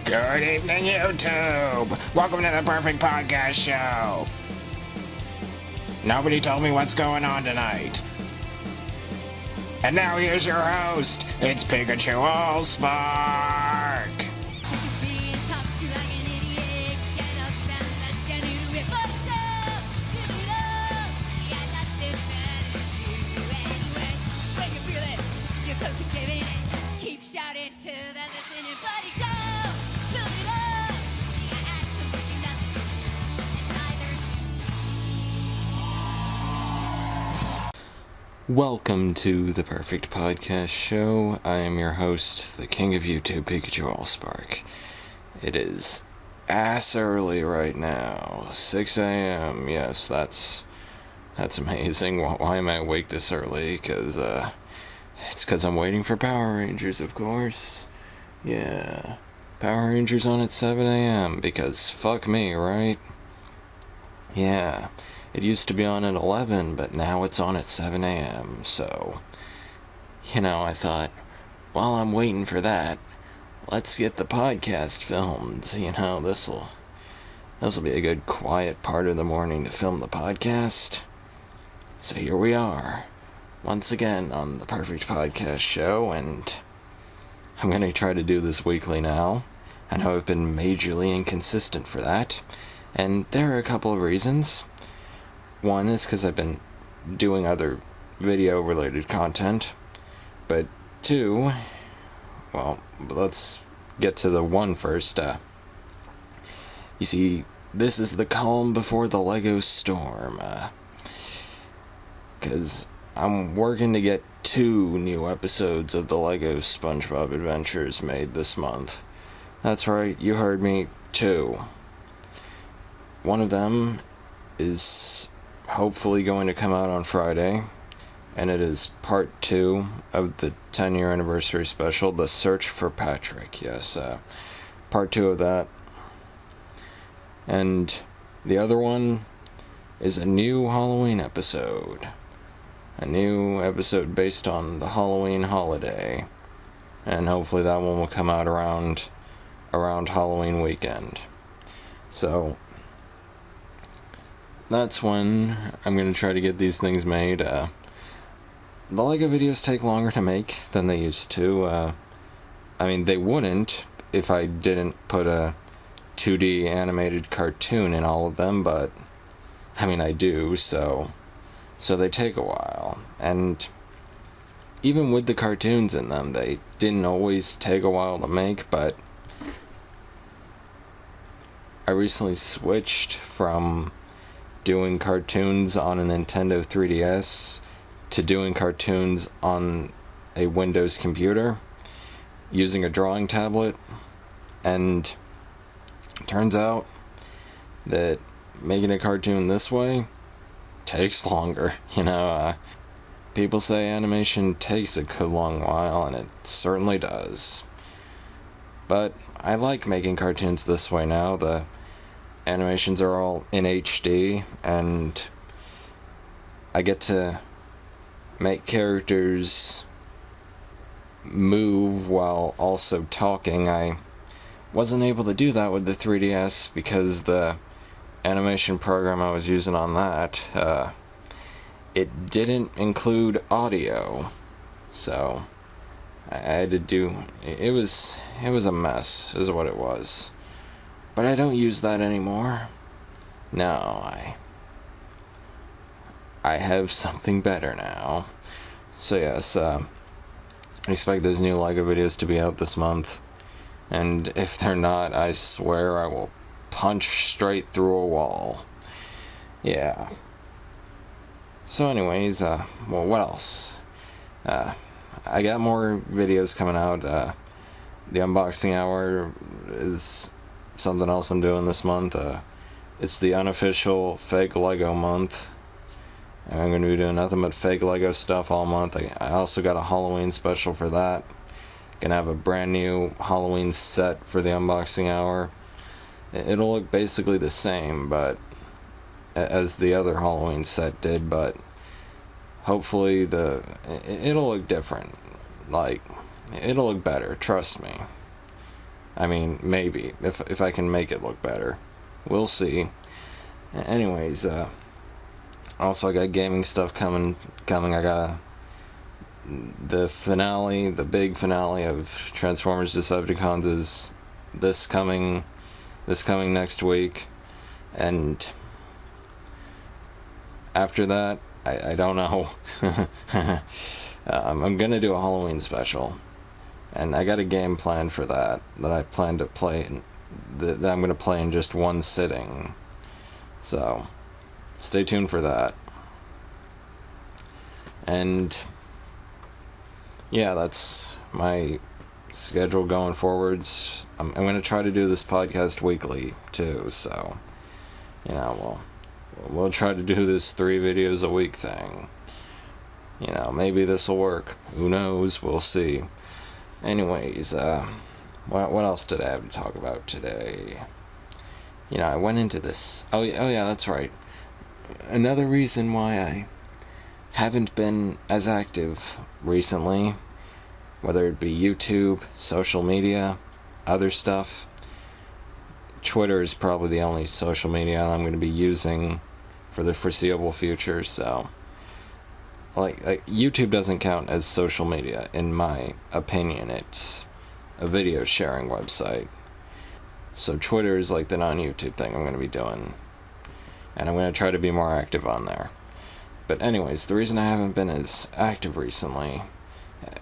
Good evening, YouTube! Welcome to the Perfect Podcast Show! Nobody told me what's going on tonight. And now here's your host, it's Pikachu Allspark! Keep shouting to the listening buddy, go! Build it up! Add some freaking nothing. Welcome to the Perfect Podcast Show. I am your host, the king of YouTube, Pikachu Allspark. It is ass early right now, 6 a.m. Yes, that's amazing. Why am I awake this early? It's because I'm waiting for Power Rangers, of course. Yeah, Power Rangers on at 7 a.m. because fuck me, right? Yeah, it used to be on at 11, but now it's on at 7 a.m. So, I thought, while I'm waiting for that, let's get the podcast filmed. This'll be a good quiet part of the morning to film the podcast. So here we are, once again on the Perfect Podcast Show, and I'm going to try to do this weekly now. I know I've been majorly inconsistent for that, and there are a couple of reasons. One is because I've been doing other video-related content, but two, well, let's get to the one first. You see, this is the calm before the Lego storm, because I'm working to get 2 new episodes of the Lego SpongeBob Adventures made this month. That's right, you heard me, 2. One of them is hopefully going to come out on Friday, and it is part 2 of the 10-year anniversary special, The Search for Patrick. Yes, part 2 of that. And the other one is a new Halloween episode. A new episode based on the Halloween holiday. And hopefully that one will come out around Halloween weekend. So, that's when I'm going to try to get these things made. The Lego videos take longer to make than they used to. They wouldn't if I didn't put a 2D animated cartoon in all of them, but, I do, so they take a while. And even with the cartoons in them, they didn't always take a while to make, but I recently switched from doing cartoons on a Nintendo 3DS to doing cartoons on a Windows computer using a drawing tablet, and it turns out that making a cartoon this way takes longer. People say animation takes a good long while, and it certainly does. But I like making cartoons this way now. The animations are all in HD, and I get to make characters move while also talking. I wasn't able to do that with the 3DS because the animation program I was using on that, it didn't include audio, so I had to do, it was a mess, is what it was. But I don't use that anymore. No, I have something better now. So yes, I expect those new LEGO videos to be out this month. And if they're not, I swear I will punch straight through a wall. Yeah. So anyways, what else? I got more videos coming out. The unboxing hour is something else I'm doing this month. It's the unofficial fake Lego month. I'm going to be doing nothing but fake Lego stuff all month. I also got a Halloween special for that. Gonna have a brand new Halloween set for the unboxing hour. It'll look basically the same, but as the other Halloween set did, but hopefully it'll look different. It'll look better, trust me. I mean, maybe, if I can make it look better. We'll see. Anyways, also I got gaming stuff coming. I got the big finale of Transformers Decepticons is this coming next week, and after that, I don't know. I'm gonna do a Halloween special, and I got a game planned for that I plan to play, that I'm gonna play in just one sitting. So, stay tuned for that. And yeah, that's my schedule going forwards. I'm gonna try to do this podcast weekly too. So, we'll try to do this 3 videos a week thing. Maybe this will work. Who knows? We'll see. Anyways, what else did I have to talk about today? I went into this. Oh yeah, that's right. Another reason why I haven't been as active recently, whether it be YouTube, social media, other stuff. Twitter is probably the only social media I'm going to be using for the foreseeable future, so like YouTube doesn't count as social media in my opinion. It's a video sharing website. So Twitter is like the non-YouTube thing I'm going to be doing, and I'm going to try to be more active on there. But anyways, the reason I haven't been as active recently,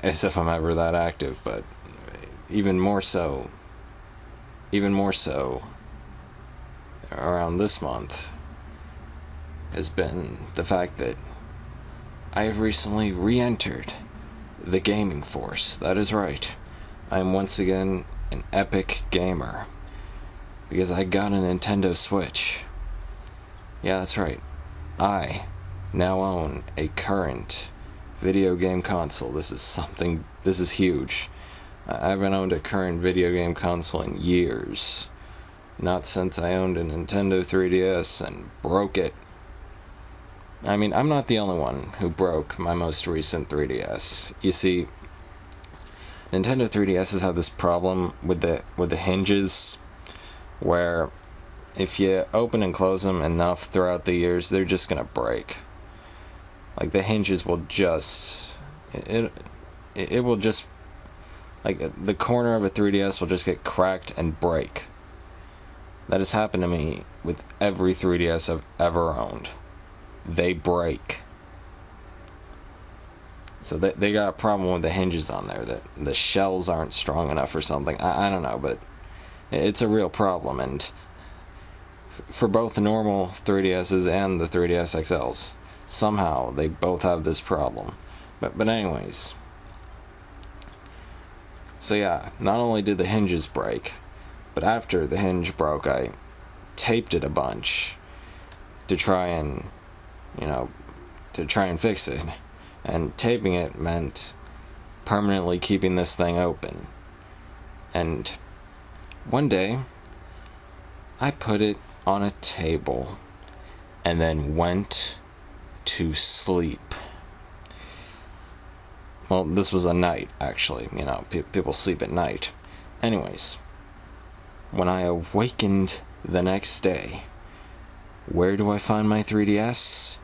as if I'm ever that active, but even more so around this month, has been the fact that I have recently re-entered the gaming force. That is right. I am once again an epic gamer, because I got a Nintendo Switch. Yeah, that's right. I now own a current video game console. This is huge. I haven't owned a current video game console in years. Not since I owned a Nintendo 3DS and broke it. I mean, I'm not the only one who broke my most recent 3DS. You see, Nintendo 3DSs have this problem with the hinges, where if you open and close them enough throughout the years, they're just gonna break. Like, the hinges will just... It will just... Like, the corner of a 3DS will just get cracked and break. That has happened to me with every 3DS I've ever owned. They break. So they got a problem with the hinges on there, that the shells aren't strong enough or something. I don't know, but it's a real problem, and for both the normal 3DSs and the 3DS XLs, somehow they both have this problem. But anyways, so yeah, not only did the hinges break, but after the hinge broke, I taped it a bunch to try and fix it. And taping it meant permanently keeping this thing open. And one day, I put it on a table and then went to sleep. Well, this was a night, actually. People sleep at night. Anyways, when I awakened the next day, where do I find my 3DS?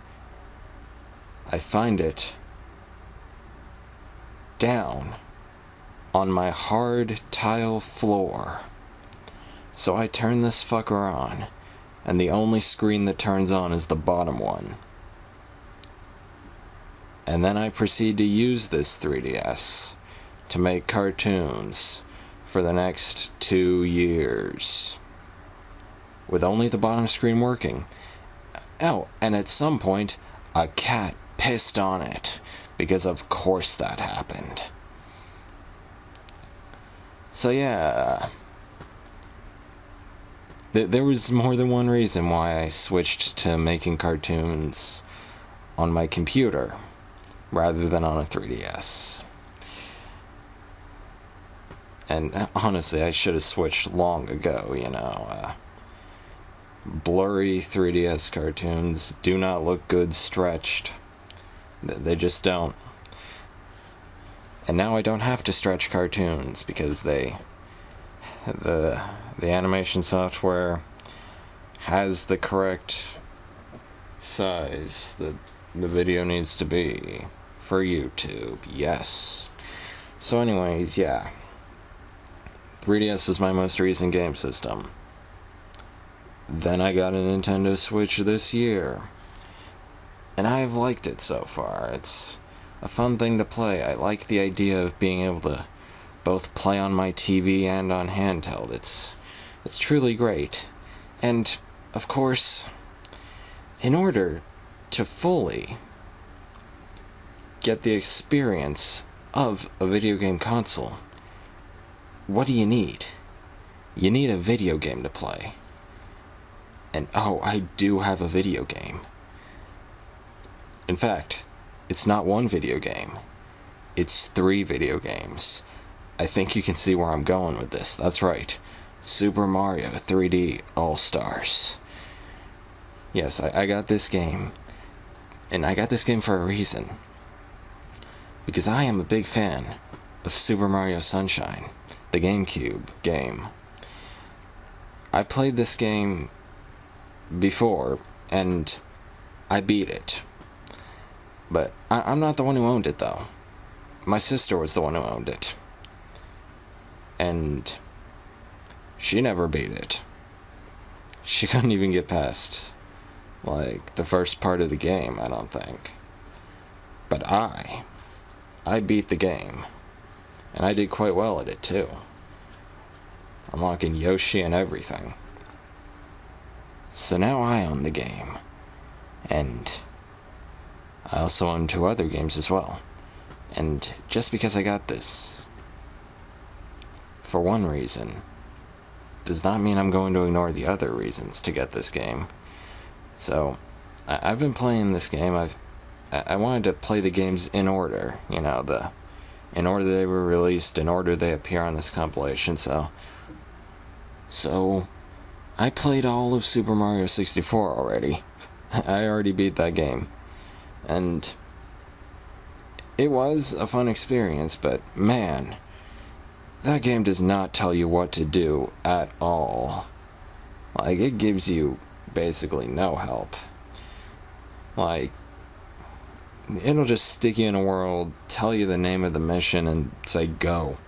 I find it down on my hard tile floor. So I turn this fucker on, and the only screen that turns on is the bottom one. And then I proceed to use this 3DS to make cartoons for the next 2 years, with only the bottom screen working. Oh, and at some point, a cat pissed on it, because of course that happened. So yeah, there was more than one reason why I switched to making cartoons on my computer rather than on a 3DS. And honestly, I should have switched long ago, blurry 3DS cartoons do not look good stretched. They just don't. And now I don't have to stretch cartoons because they the animation software has the correct size that the video needs to be for YouTube. Yes. So anyways, yeah. 3DS was my most recent game system. Then I got a Nintendo Switch this year. And I've liked it so far. It's a fun thing to play. I like the idea of being able to both play on my TV and on handheld. It's truly great. And, of course, in order to fully get the experience of a video game console, what do you need? You need a video game to play. And, oh, I do have a video game. In fact, it's not one video game. It's 3 video games. I think you can see where I'm going with this. That's right. Super Mario 3D All-Stars. Yes, I got this game. And I got this game for a reason. Because I am a big fan of Super Mario Sunshine, the GameCube game. I played this game before, and I beat it. But I'm not the one who owned it, though. My sister was the one who owned it. And she never beat it. She couldn't even get past, like, the first part of the game, I don't think. But I beat the game. And I did quite well at it, too. Unlocking Yoshi and everything. So now I own the game. And I also own 2 other games as well. And just because I got this for one reason does not mean I'm going to ignore the other reasons to get this game. So I've been playing this game. I wanted to play the games in order, in order they were released, in order they appear on this compilation. So I played all of Super Mario 64 already. I already beat that game. And it was a fun experience, but man, that game does not tell you what to do at all. Like, it gives you basically no help. Like, it'll just stick you in a world, tell you the name of the mission, and say go.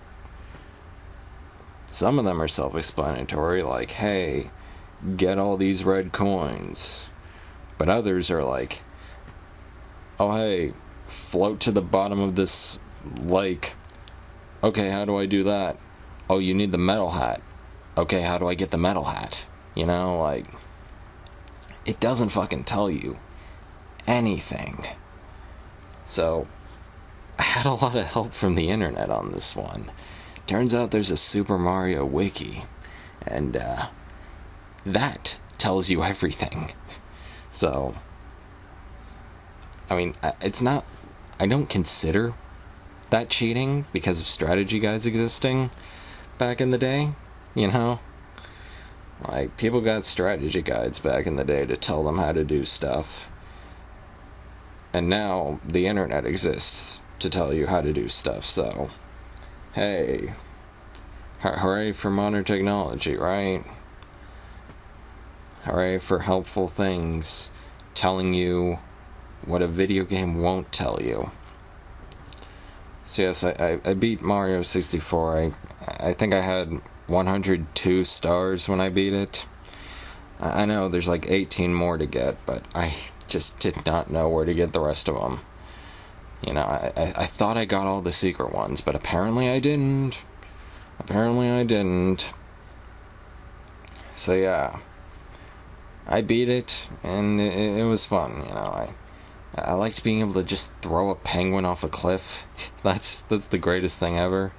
Some of them are self-explanatory, like, hey, get all these red coins. But others are like, oh hey, float to the bottom of this lake. Okay, how do I do that? Oh, you need the metal hat. Okay, how do I get the metal hat? You know, like, it doesn't fucking tell you anything. So, I had a lot of help from the internet on this one. Turns out there's a Super Mario wiki, and that tells you everything. So, I mean, it's not, I don't consider that cheating because of strategy guides existing back in the day, you know? Like, people got strategy guides back in the day to tell them how to do stuff. And now the internet exists to tell you how to do stuff, so hey, hooray for modern technology, right? Hooray for helpful things telling you what a video game won't tell you. So yes, I beat Mario 64. I think I had 102 stars when I beat it. I know there's like 18 more to get, but I just did not know where to get the rest of them. You know, I thought I got all the secret ones, but apparently I didn't. So yeah, I beat it, and it was fun, you know. I liked being able to just throw a penguin off a cliff. That's the greatest thing ever.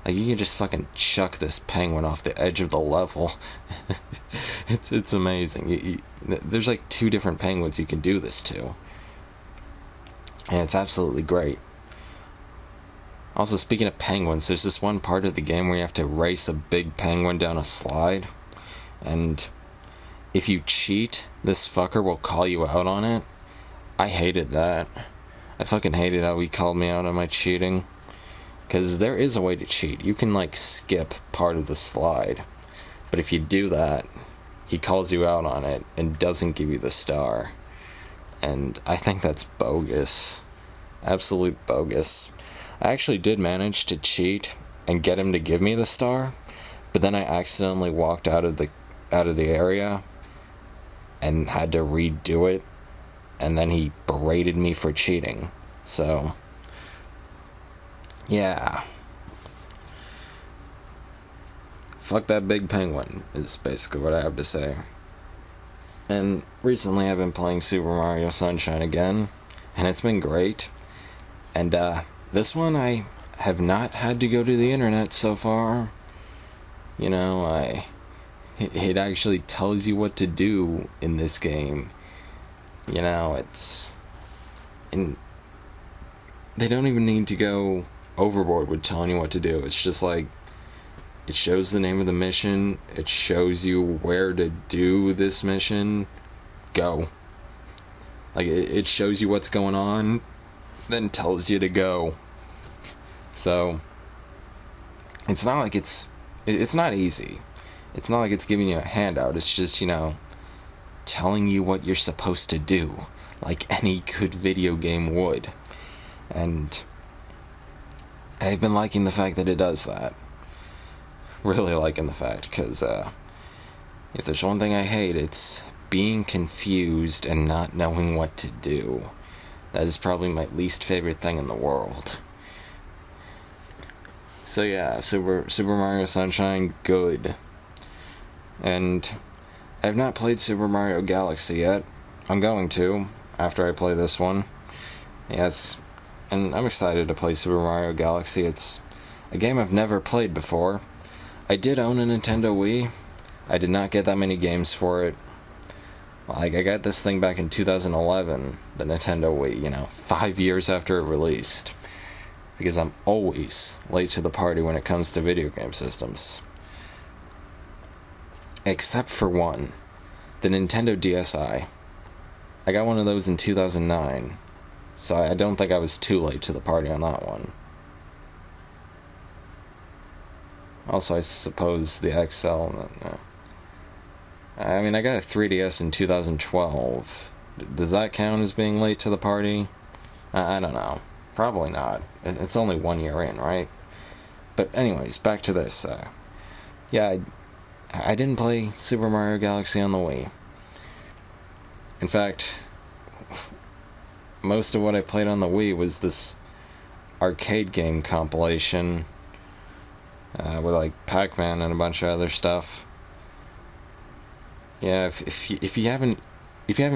Like, you can just fucking chuck this penguin off the edge of the level. It's amazing. There's like 2 different penguins you can do this to. And it's absolutely great. Also, speaking of penguins, there's this one part of the game where you have to race a big penguin down a slide. And if you cheat, this fucker will call you out on it. I hated that. I fucking hated how he called me out on my cheating. Because there is a way to cheat. You can, like, skip part of the slide. But if you do that, he calls you out on it and doesn't give you the star. And I think that's bogus. Absolute bogus. I actually did manage to cheat and get him to give me the star, but then I accidentally walked out of the area and had to redo it, and then he berated me for cheating. So, yeah. Fuck that big penguin, is basically what I have to say. And recently I've been playing Super Mario Sunshine again, and it's been great. And this one I have not had to go to the internet so far. You know, it actually tells you what to do in this game. You know, and they don't even need to go overboard with telling you what to do. It's just like, it shows the name of the mission, it shows you where to do this mission, go. Like, it shows you what's going on, then tells you to go. So, it's not like it's not easy. It's not like it's giving you a handout, it's just, you know, telling you what you're supposed to do, like any good video game would. And I've been liking the fact that it does that. Really liking the fact, because if there's one thing I hate, it's being confused and not knowing what to do. That is probably my least favorite thing in the world. So yeah, Super Mario Sunshine, good. And I have not played Super Mario Galaxy yet. I'm going to, after I play this one. Yes, and I'm excited to play Super Mario Galaxy. It's a game I've never played before. I did own a Nintendo Wii. I did not get that many games for it. Like, I got this thing back in 2011, the Nintendo Wii, you know, 5 years after it released. Because I'm always late to the party when it comes to video game systems. Except for one, the Nintendo DSi. I got one of those in 2009, so I don't think I was too late to the party on that one. Also, I suppose the XL... I mean, I got a 3DS in 2012. Does that count as being late to the party? I don't know. Probably not. It's only 1 year in, right? But anyways, back to this. Yeah, I didn't play Super Mario Galaxy on the Wii. In fact, most of what I played on the Wii was this arcade game compilation with like Pac-Man and a bunch of other stuff. Yeah, if you haven't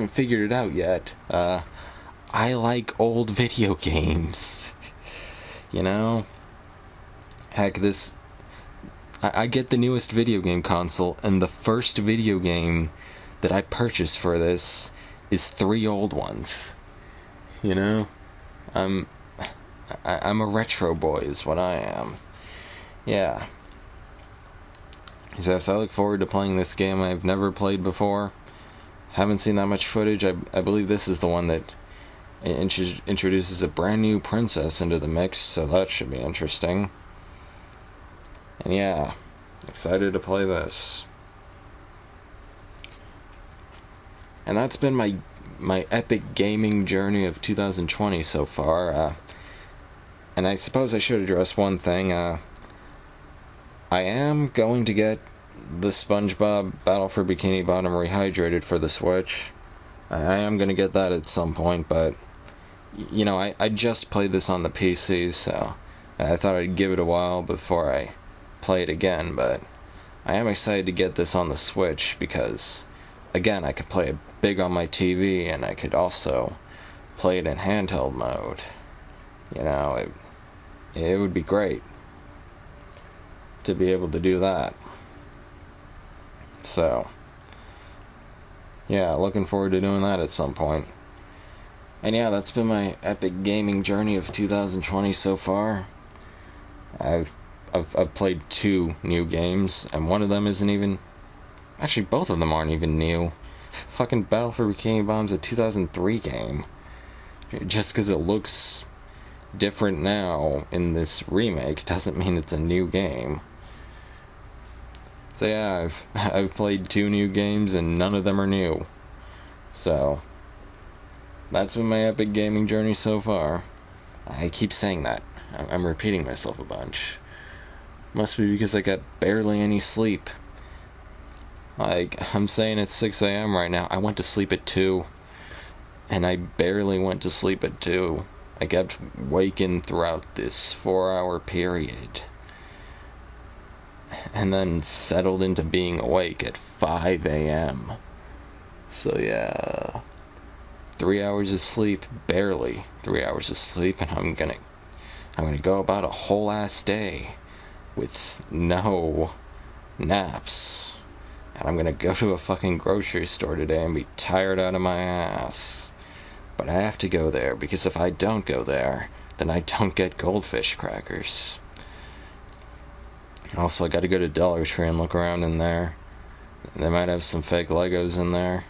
figured it out yet, I like old video games. You know, heck, I get the newest video game console, and the first video game that I purchased for this is 3 old ones. You know, I'm a retro boy, is what I am. Yeah. Yes, I look forward to playing this game I've never played before. Haven't seen that much footage. I believe this is the one that introduces a brand new princess into the mix, so that should be interesting. And yeah, excited to play this. And that's been my epic gaming journey of 2020 so far. And I suppose I should address one thing. I am going to get the SpongeBob Battle for Bikini Bottom Rehydrated for the Switch. I am going to get that at some point, but, you know, I just played this on the PC, so I thought I'd give it a while before I play it again, but I am excited to get this on the Switch because, again, I could play it big on my TV, and I could also play it in handheld mode. You know, it would be great to be able to do that. So, yeah, looking forward to doing that at some point. And yeah, that's been my epic gaming journey of 2020 so far. I've played 2 new games, and one of them isn't even... Actually, both of them aren't even new. Fucking Battle for Bikini Bottom's a 2003 game. Just because it looks different now in this remake doesn't mean it's a new game. So yeah, I've played 2 new games and none of them are new. So that's been my epic gaming journey so far. I keep saying that. I'm repeating myself a bunch. Must be because I got barely any sleep. Like, I'm saying it's 6 a.m. right now. I went to sleep at 2. And I barely went to sleep at 2. I kept waking throughout this 4-hour period. And then settled into being awake at 5 a.m. So yeah, 3 hours of sleep, barely 3 hours of sleep, and I'm gonna go about a whole ass day with no naps. And I'm gonna go to a fucking grocery store today and be tired out of my ass. But I have to go there, because if I don't go there, then I don't get goldfish crackers. Also, I gotta go to Dollar Tree and look around in there. They might have some fake Legos in there.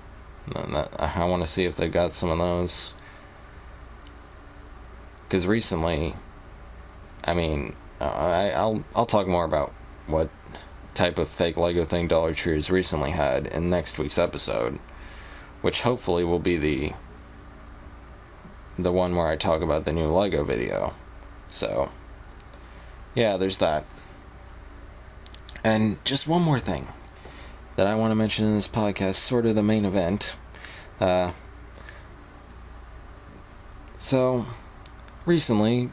I want to see if they've got some of those. Because recently, I mean, I'll talk more about what type of fake Lego thing Dollar Tree has recently had in next week's episode, which hopefully will be the one where I talk about the new Lego video. So, yeah, there's that. And just one more thing that I want to mention in this podcast, sort of the main event. So, recently,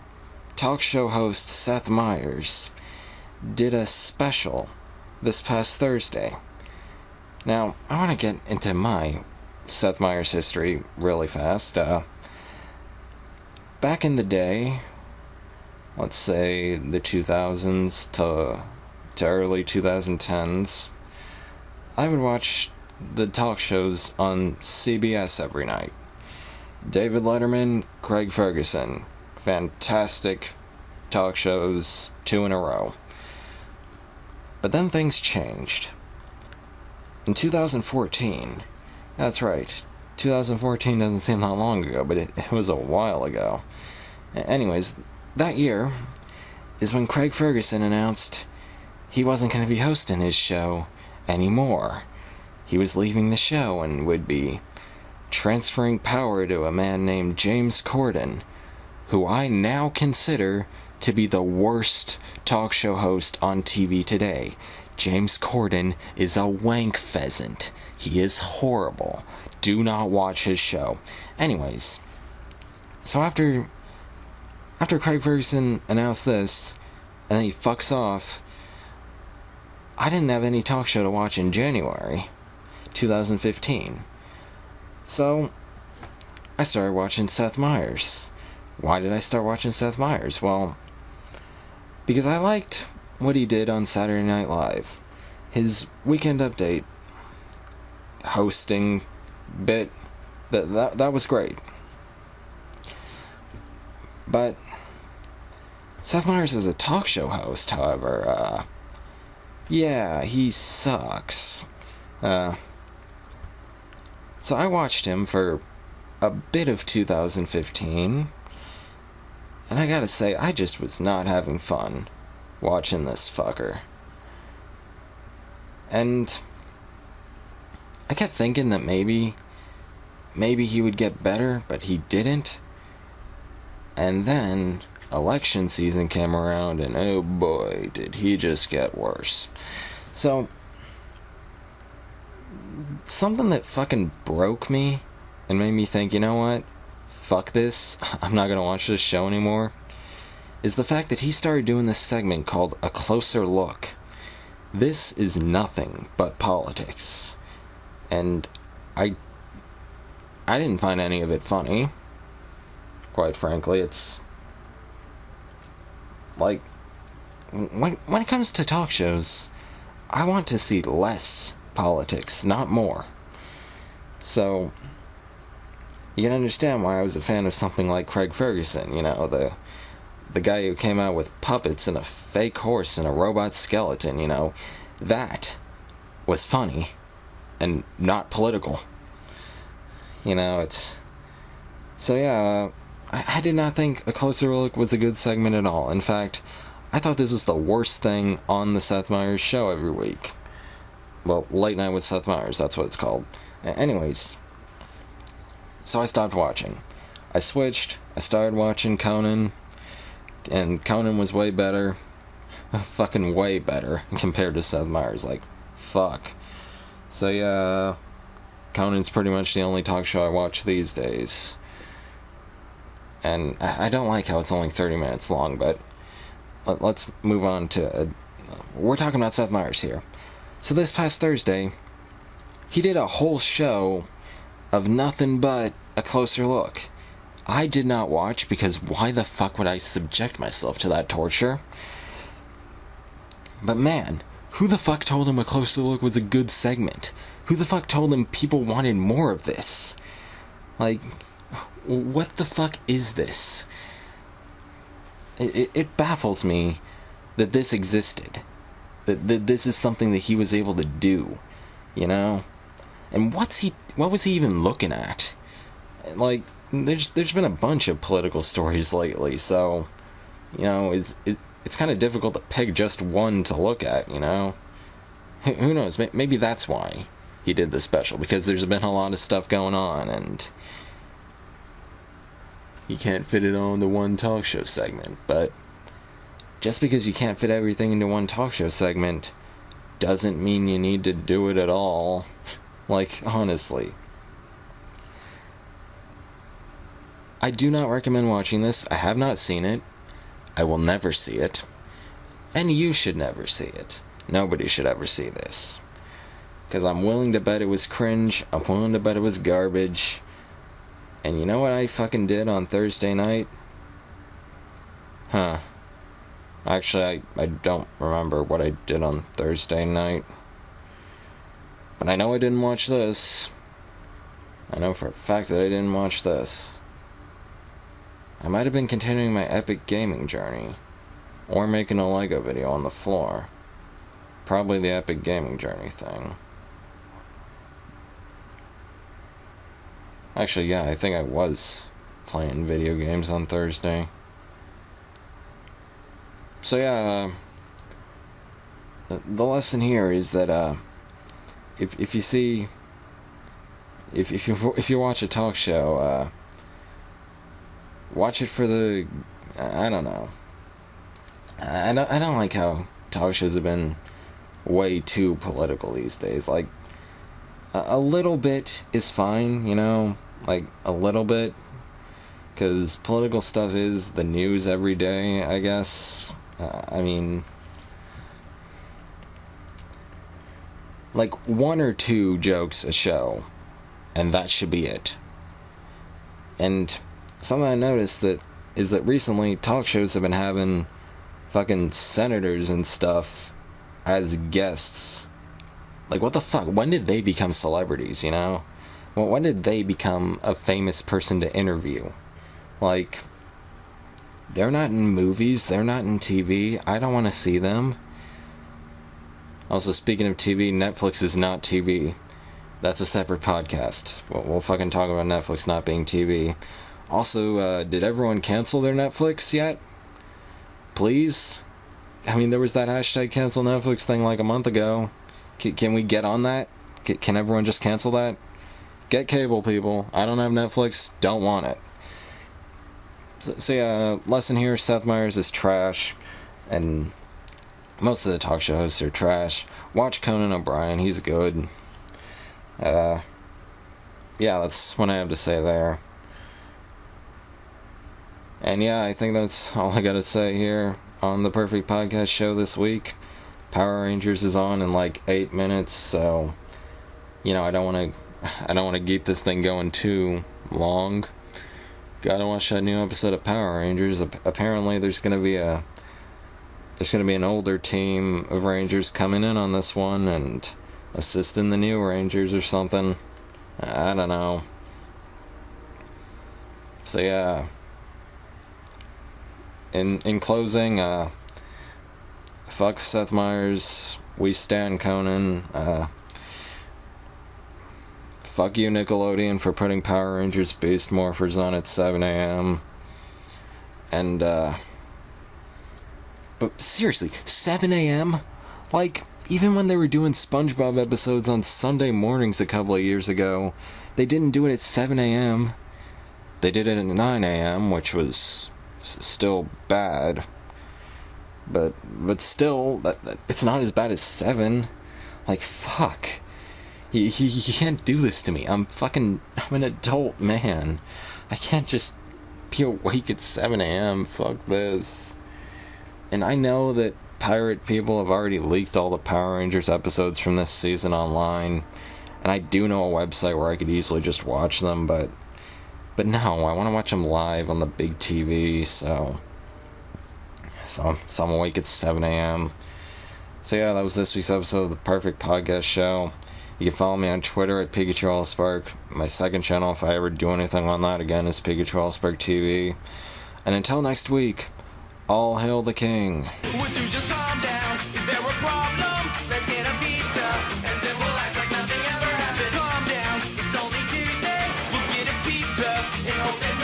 talk show host Seth Meyers did a special this past Thursday. Now, I want to get into my Seth Meyers history really fast. Back in the day, let's say the 2000s to early 2010s, I would watch the talk shows on CBS every night. David Letterman, Craig Ferguson, fantastic talk shows, 2 in a row. But then things changed. In 2014, that's right, 2014 doesn't seem that long ago, but it was a while ago. Anyways, that year is when Craig Ferguson announced he wasn't going to be hosting his show anymore. He was leaving the show and would be transferring power to a man named James Corden, who I now consider to be the worst talk show host on TV today. James Corden is a wank pheasant. He is horrible. Do not watch his show. Anyways, so after Craig Ferguson announced this, and then he fucks off, I didn't have any talk show to watch in January 2015. So, I started watching Seth Meyers. Why did I start watching Seth Meyers? Well, because I liked what he did on Saturday Night Live. His Weekend Update hosting bit, that was great. But Seth Meyers as a talk show host, however, yeah, he sucks. So I watched him for a bit of 2015, and I gotta say, I just was not having fun watching this fucker. And I kept thinking that maybe he would get better, but he didn't. And then election season came around, and oh boy, did he just get worse. So, something that fucking broke me and made me think, you know what? Fuck this. I'm not gonna watch this show anymore. Is the fact that he started doing this segment called A Closer Look. This is nothing but politics. And I didn't find any of it funny. Quite frankly, it's like, when it comes to talk shows, I want to see less politics, not more. So, you can understand why I was a fan of something like Craig Ferguson, you know, the guy who came out with puppets and a fake horse and a robot skeleton, you know. That was funny and not political. You know, it's... So yeah, I did not think A Closer Look was a good segment at all. In fact, I thought this was the worst thing on the Seth Meyers show every week. Well, Late Night with Seth Meyers, that's what it's called. Anyways, so I stopped watching. I switched, I started watching Conan, and Conan was way better. Fucking way better compared to Seth Meyers, like, fuck. So yeah, Conan's pretty much the only talk show I watch these days. And I don't like how it's only 30 minutes long, but let's move on to... we're talking about Seth Meyers here. So this past Thursday, he did a whole show of nothing but A Closer Look. I did not watch because why the fuck would I subject myself to that torture? But man, who the fuck told him A Closer Look was a good segment? Who the fuck told him people wanted more of this? Like, what the fuck is this? It baffles me that this existed. That this is something that he was able to do, you know? And what was he even looking at? Like, there's been a bunch of political stories lately, so, you know, it's kind of difficult to pick just one to look at, you know? Who knows, maybe that's why he did this special, because there's been a lot of stuff going on, and you can't fit it all into one talk show segment. But just because you can't fit everything into one talk show segment doesn't mean you need to do it at all. Like, honestly. I do not recommend watching this. I have not seen it. I will never see it. And you should never see it. Nobody should ever see this. Because I'm willing to bet it was cringe. I'm willing to bet it was garbage. And you know what I fucking did on Thursday night? Huh. Actually, I don't remember what I did on Thursday night. But I know I didn't watch this. I know for a fact that I didn't watch this. I might have been continuing my epic gaming journey. Or making a Lego video on the floor. Probably the epic gaming journey thing. Actually, yeah, I think I was playing video games on Thursday. So yeah, the lesson here is that if you see, if you watch a talk show, watch it for the, I don't know. I don't like how talk shows have been way too political these days. Like, a little bit is fine, you know, like a little bit, because political stuff is the news every day, I guess. I mean, like one or two jokes a show, and that should be it. And something I noticed is that recently talk shows have been having fucking senators and stuff as guests. Like, what the fuck? When did they become celebrities, you know? Well, when did they become a famous person to interview? Like, they're not in movies, they're not in TV, I don't want to see them. Also, speaking of TV, Netflix is not TV. That's a separate podcast. We'll fucking talk about Netflix not being TV. Also, did everyone cancel their Netflix yet? Please? I mean, there was that hashtag cancel Netflix thing like a month ago. Can we get on that? Can everyone just cancel that? Get cable, people. I don't have Netflix. Don't want it. So yeah, lesson here, Seth Meyers is trash. And most of the talk show hosts are trash. Watch Conan O'Brien. He's good. Yeah, that's what I have to say there. And yeah, I think that's all I gotta say here on the Perfect Podcast Show this week. Power Rangers is on in like 8 minutes, so, you know, I don't want to keep this thing going too long. Gotta watch that new episode of Power Rangers. Apparently there's gonna be an older team of Rangers coming in on this one and assisting the new Rangers or something. I don't know. So yeah. In closing, fuck Seth Meyers, we stand Conan, fuck you Nickelodeon for putting Power Rangers Beast Morphers on at 7 a.m. And, but seriously, 7 a.m.? Like, even when they were doing SpongeBob episodes on Sunday mornings a couple of years ago, they didn't do it at 7 a.m. They did it at 9 a.m., which was still bad. But still, it's not as bad as 7. Like, fuck. You can't do this to me. I'm an adult man. I can't just be awake at 7 a.m. Fuck this. And I know that pirate people have already leaked all the Power Rangers episodes from this season online. And I do know a website where I could easily just watch them, but no, I want to watch them live on the big TV, so I'm awake at 7 a.m. So yeah, that was this week's episode of the Perfect Podcast Show. You can follow me on Twitter at Pikachu Allspark. My second channel, if I ever do anything on that again, is Pikachu Allspark TV. And until next week, all hail the king. Would you just calm down? Is there a problem? Let's get a pizza, and then we'll act like nothing ever happened. Calm down, it's only Tuesday. We'll get a pizza and hope that